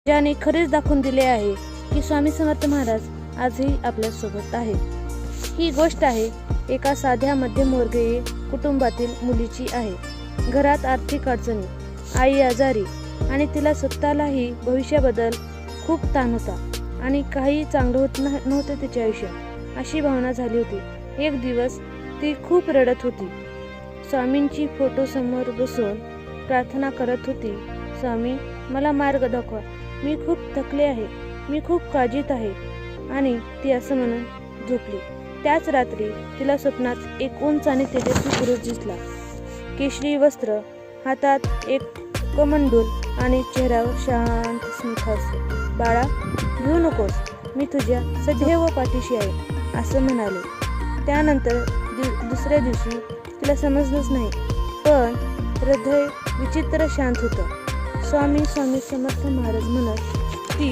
ज्याने खरेच दाखवून दिले आहे की स्वामी समर्थ महाराज आजही आपल्या सोबत आहे। ही गोष्ट आहे एका साध्या मध्यमवर्गीय कुटुंबातील मुलीची आहे। घरात आर्थिक अडचणी, आई आजारी आणि तिला स्वतःलाही भविष्याबद्दल खूप ताण होता आणि काही चांगलं होत नव्हतं तिच्या आयुष्यात, अशी भावना झाली होती। एक दिवस ती खूप रडत होती। स्वामींची फोटो समोर बसून प्रार्थना करत होती, स्वामी मला मार्ग दाखवा, मी खूप थकले आहे, मी खूप काळजीत आहे। आणि ती असं म्हणून झोपली। त्याच रात्री तिला स्वप्नात एक उंच आणि तेजस्वी पुरुष दिसला। केशरी वस्त्र, हातात एक कमंडूल आणि चेहऱ्यावर शांत स्मित हास्य। बाळा भिवू नकोस, मी तुझ्या सदैव पाठीशी आहे, असं म्हणाले। त्यानंतर दुसऱ्या दिवशी तिला समजलंच नाही, पण हृदय विचित्र शांत होतं। स्वामी स्वामी समर्थ महाराज म्हणत ती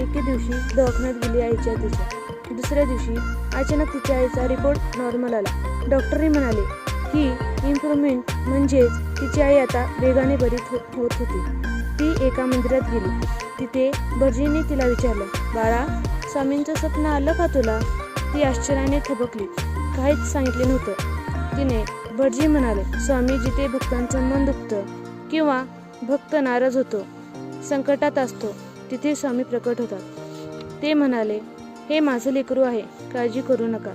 एके दिवशी दवाखान्यात गेली आईच्या तिच्या। दुसऱ्या दिवशी अचानक तिच्या आईचा रिपोर्ट नॉर्मल आला। डॉक्टरही म्हणाले ही इम्प्रूव्हमेंट म्हणजेच तिची आई आता वेगाने बरी होत होती। ती एका मंदिरात गेली। तिथे भटजींनी तिला विचारलं, बाळा स्वामींचं स्वप्न आलं का तुला? ती आश्चर्याने थबकली, काहीच सांगितले नव्हतं। तिने भटजी म्हणाले, स्वामी जिथे भक्तांचं मन दुखतं किंवा भक्त नाराज होतो, संकटात असतो, तिथे स्वामी प्रकट होतात। ते म्हणाले, हे माझं लेकरू आहे, काळजी करू नका।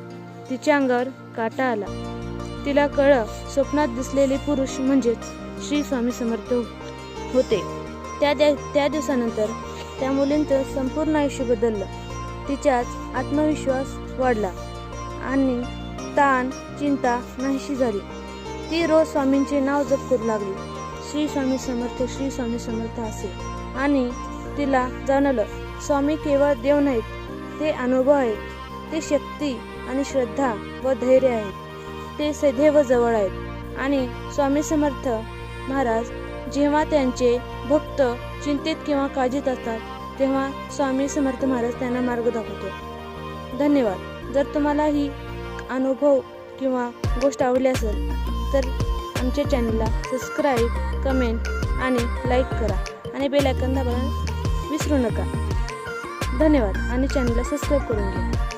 तिच्या अंगावर काटा आला। तिला कळलं स्वप्नात दिसलेले पुरुष म्हणजेच श्री स्वामी समर्थ होते। त्या दिवसानंतर त्या मुलींचं संपूर्ण आयुष्य बदललं। तिच्यात आत्मविश्वास वाढला आणि ताण चिंता नाहीशी झाली। ती रोज स्वामींचे नाव जप करू लागली, श्री स्वामी समर्थ, श्री स्वामी समर्थ असे। आणि तिला जाणवलं स्वामी केवळ देव नाहीत, ते अनुभव आहेत, ते शक्ती आणि श्रद्धा व धैर्य आहेत, ते सदैव जवळ आहेत। आणि स्वामी समर्थ महाराज जेव्हा त्यांचे भक्त चिंतेत किंवा काळजीत असतात, तेव्हा स्वामी समर्थ महाराज त्यांना मार्ग दाखवतो। धन्यवाद। जर तुम्हाला ही अनुभव किंवा गोष्ट आवडली असेल तर आमच्या चॅनलला सबस्क्राईब, कमेंट आणि लाईक करा आणि बेल आयकॉन दाबायला विसरू नका। धन्यवाद आणि चॅनलला सबस्क्राईब करून घ्या।